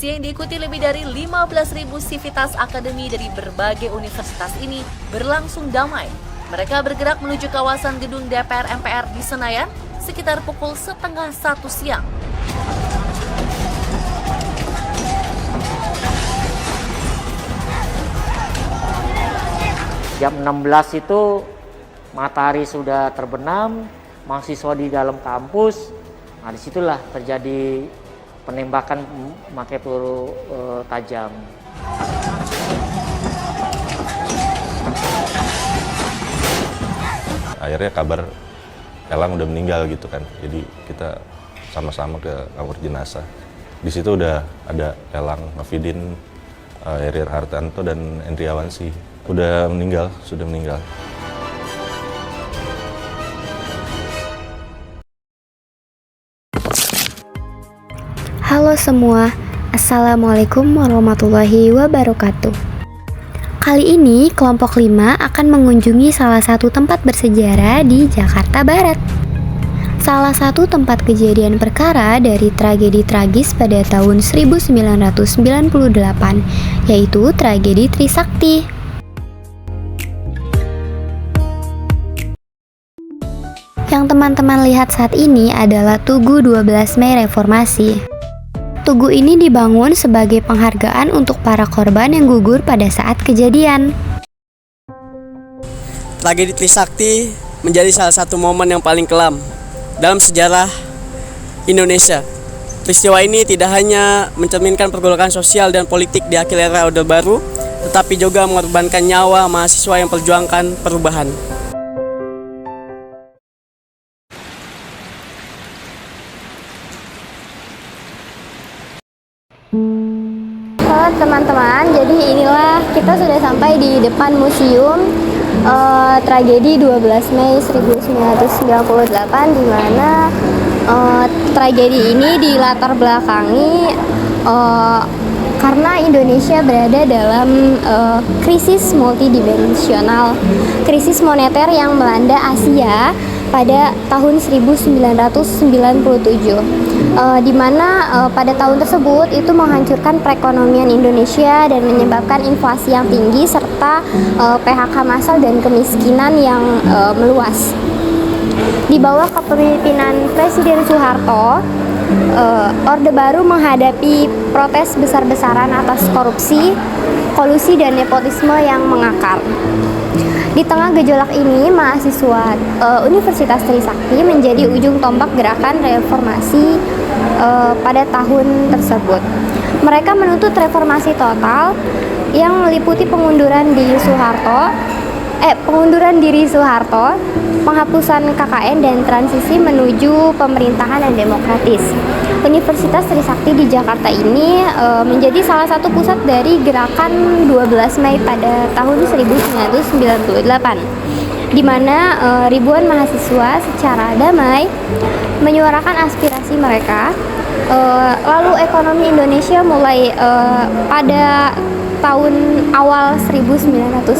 Aksi yang diikuti lebih dari 15.000 sivitas akademi dari berbagai universitas ini berlangsung damai. Mereka bergerak menuju kawasan gedung DPR MPR di Senayan sekitar pukul 12:30 siang. Jam 16 itu matahari sudah terbenam, mahasiswa di dalam kampus. Nah, disitulah terjadi penembakan memakai peluru tajam. Akhirnya kabar Elang udah meninggal gitu kan, jadi kita sama-sama ke kamar jenazah. Di situ udah ada Elang, Hafidin, Erir Hartanto dan Endriawansi. Sudah meninggal. Halo semua, Assalamualaikum warahmatullahi wabarakatuh. Kali ini kelompok 5 akan mengunjungi salah satu tempat bersejarah di Jakarta Barat. Salah satu tempat kejadian perkara dari tragedi tragis pada tahun 1998, yaitu tragedi Trisakti. Yang teman-teman lihat saat ini adalah Tugu 12 Mei Reformasi. Tugu ini dibangun sebagai penghargaan untuk para korban yang gugur pada saat kejadian. Tragedi Trisakti menjadi salah satu momen yang paling kelam dalam sejarah Indonesia. Peristiwa ini tidak hanya mencerminkan pergolakan sosial dan politik di akhir era Orde Baru, tetapi juga mengorbankan nyawa mahasiswa yang perjuangkan perubahan. Halo teman-teman, jadi inilah kita sudah sampai di depan museum tragedi 12 Mei 1998, di mana tragedi ini dilatar belakangi karena Indonesia berada dalam krisis multidimensional, krisis moneter yang melanda Asia pada tahun 1997. Di mana pada tahun tersebut itu menghancurkan perekonomian Indonesia dan menyebabkan inflasi yang tinggi serta PHK massal dan kemiskinan yang meluas. Di bawah kepemimpinan Presiden Soeharto, Orde Baru menghadapi protes besar-besaran atas korupsi, kolusi dan nepotisme yang mengakar. Di tengah gejolak ini, mahasiswa Universitas Trisakti menjadi ujung tombak gerakan reformasi pada tahun tersebut. Mereka menuntut reformasi total yang meliputi pengunduran diri Soeharto, penghapusan KKN dan transisi menuju pemerintahan yang demokratis. Universitas Trisakti di Jakarta ini menjadi salah satu pusat dari gerakan 12 Mei pada tahun 1998, di mana ribuan mahasiswa secara damai menyuarakan aspirasi mereka. Lalu ekonomi Indonesia mulai pada tahun awal 1998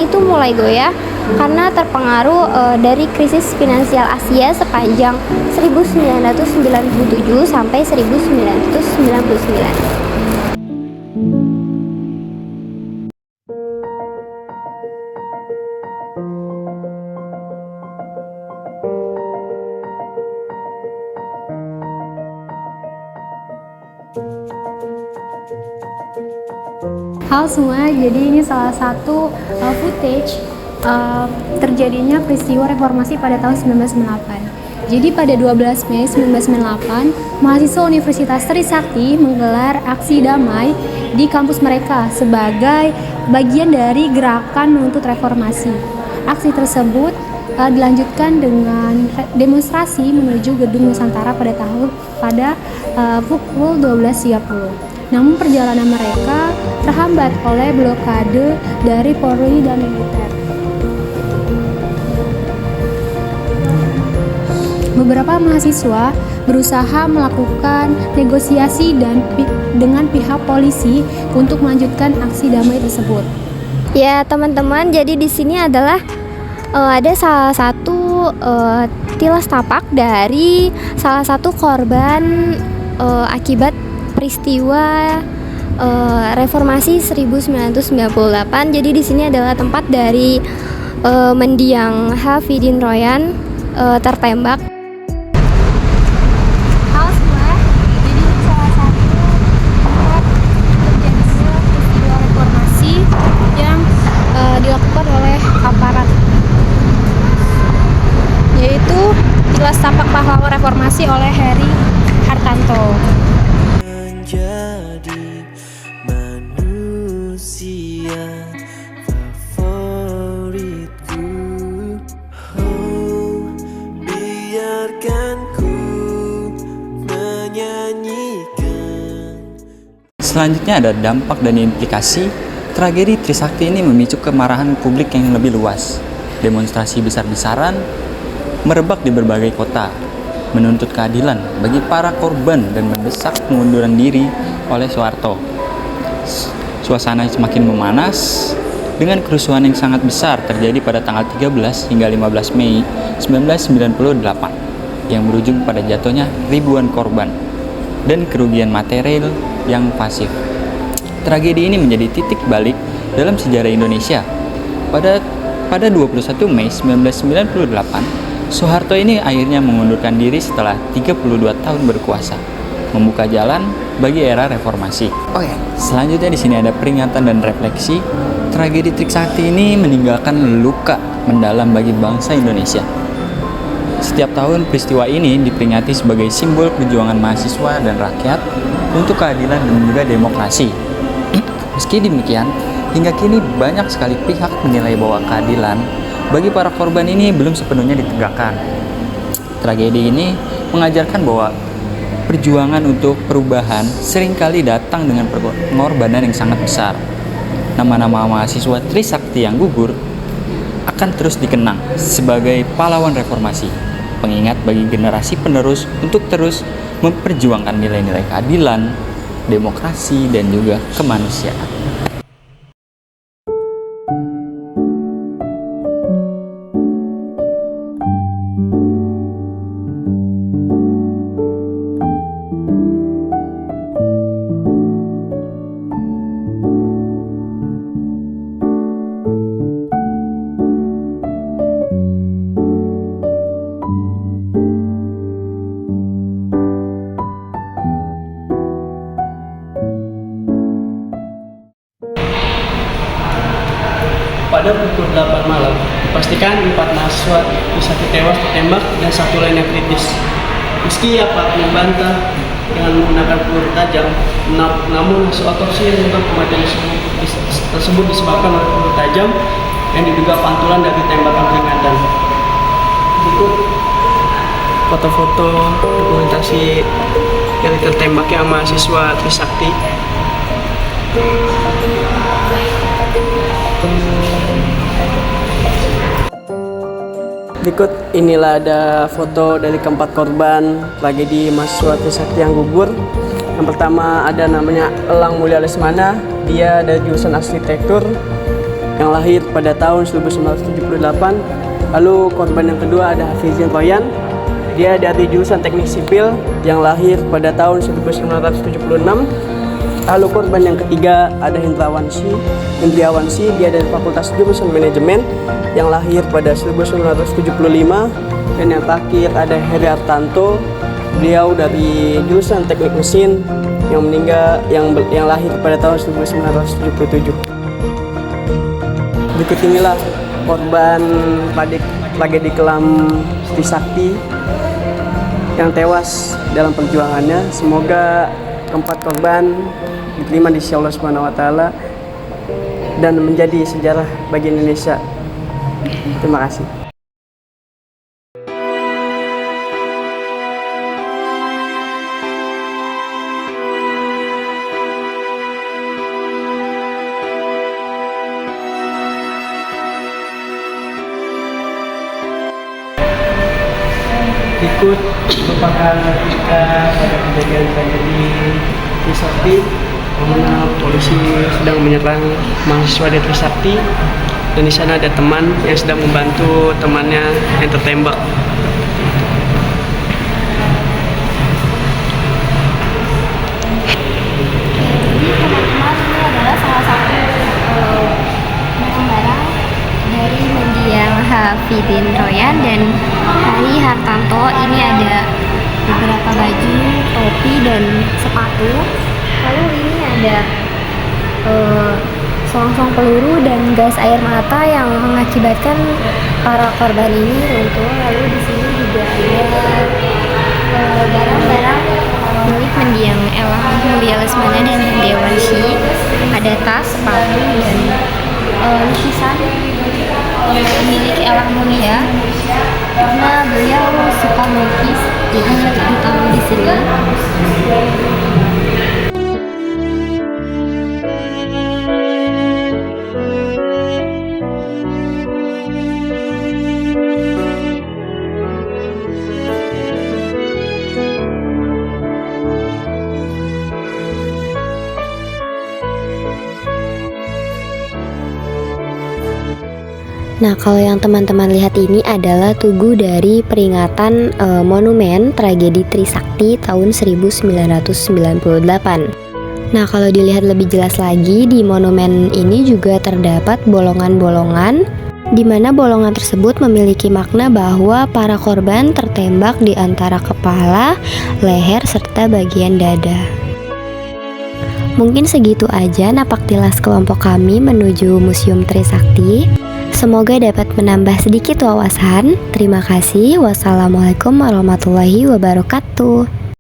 itu mulai goyah karena terpengaruh dari krisis finansial Asia sepanjang 1997 sampai 1999. Halo semua, jadi ini salah satu footage terjadinya peristiwa reformasi pada tahun 1998. Jadi pada 12 Mei 1998, mahasiswa Universitas Trisakti menggelar aksi damai di kampus mereka sebagai bagian dari gerakan menuntut reformasi. Aksi tersebut dilanjutkan dengan demonstrasi menuju Gedung Nusantara pada pukul 12.30. Namun perjalanan mereka terhambat oleh blokade dari Polri dan militer. Beberapa mahasiswa berusaha melakukan negosiasi dengan pihak polisi untuk melanjutkan aksi damai tersebut. Ya teman-teman, jadi di sini adalah ada salah satu tilas tapak dari salah satu korban akibat peristiwa reformasi 1998. Jadi di sini adalah tempat dari mendiang Hafidin Royan tertembak. Hal semua, jadi ini salah satu tempat terjadinya peristiwa reformasi yang dilakukan oleh aparat, yaitu Tilas Tapak Pahlawan Reformasi oleh Heri Hartanto. Menjadi manusia favoritku, oh, biarkan ku menyanyikan. Selanjutnya ada dampak dan implikasi. Tragedi Trisakti ini memicu kemarahan publik yang lebih luas. Demonstrasi besar-besaran merebak di berbagai kota, menuntut keadilan bagi para korban dan mendesak pengunduran diri oleh Soeharto. Suasana semakin memanas dengan kerusuhan yang sangat besar terjadi pada tanggal 13 hingga 15 Mei 1998 yang berujung pada jatuhnya ribuan korban dan kerugian material yang pasif. Tragedi ini menjadi titik balik dalam sejarah Indonesia. Pada 21 Mei 1998, Soeharto ini akhirnya mengundurkan diri setelah 32 tahun berkuasa, membuka jalan bagi era reformasi. Oke, selanjutnya di sini ada peringatan dan refleksi. Tragedi Trisakti ini meninggalkan luka mendalam bagi bangsa Indonesia. Setiap tahun peristiwa ini diperingati sebagai simbol perjuangan mahasiswa dan rakyat untuk keadilan dan juga demokrasi. Meski demikian, hingga kini banyak sekali pihak menilai bahwa keadilan bagi para korban ini belum sepenuhnya ditegakkan. Tragedi ini mengajarkan bahwa perjuangan untuk perubahan seringkali datang dengan pengorbanan yang sangat besar. Nama-nama mahasiswa Trisakti yang gugur akan terus dikenang sebagai pahlawan reformasi, pengingat bagi generasi penerus untuk terus memperjuangkan nilai-nilai keadilan, demokrasi, dan juga kemanusiaan. Pada pukul 8 malam, dipastikan 4 mahasiswa Trisakti tewas tertembak dan 1 lainnya kritis. Meski aparat membantah dengan menggunakan peluru tajam, namun hasil otopsi menyebabkan kematian tersebut disebabkan oleh peluru tajam yang diduga pantulan dari tembakan peringatan. Berikut foto-foto dokumentasi dari tertembaknya mahasiswa Trisakti. Berikut inilah ada foto dari keempat korban tragedi mahasiswa Trisakti yang gugur. Yang pertama ada namanya Elang Mulia Lesmana, dia dari jurusan arsitektur yang lahir pada tahun 1978. Lalu korban yang kedua ada Hafidin Royan, dia dari jurusan teknik sipil yang lahir pada tahun 1976. Lalu korban yang ketiga ada Hendriawansi, dia dari Fakultas Jurusan Manajemen yang lahir pada 1975. Dan yang terakhir ada Heri Hartanto, beliau dari jurusan Teknik Mesin yang meninggal yang lahir pada tahun 1977. Berikut inilah korban tragedi kelam Trisakti yang tewas dalam perjuangannya. Semoga keempat korban diterima di sisi Allah Subhanahu wa taala dan menjadi sejarah bagi Indonesia. Terima kasih. Berikut merupakan replika pada kejadian tragedi Trisakti, di mana polisi sedang menyerang mahasiswa di Trisakti, dan di sana ada teman yang sedang membantu temannya yang tertembak. Hafidin Royan dan Hari Hartanto. Ini ada beberapa baju, topi, dan sepatu. Lalu ini ada selongsong peluru dan gas air mata yang mengakibatkan para korban ini runtuh. Lalu di sini juga ada barang-barang milik mendiang Elang Mulia Lesmana dan Dewanshi. Ada tas, sepatu, dan lukisan milik Elang Mulia karena beliau suka melukis, jadi ditaruh di sini. Nah, kalau yang teman-teman lihat ini adalah tugu dari peringatan monumen tragedi Trisakti tahun 1998. Nah, kalau dilihat lebih jelas lagi, di monumen ini juga terdapat bolongan-bolongan, di mana bolongan tersebut memiliki makna bahwa para korban tertembak di antara kepala, leher, serta bagian dada. Mungkin segitu aja napak tilas kelompok kami menuju Museum Trisakti. Semoga dapat menambah sedikit wawasan. Terima kasih. Wassalamualaikum warahmatullahi wabarakatuh.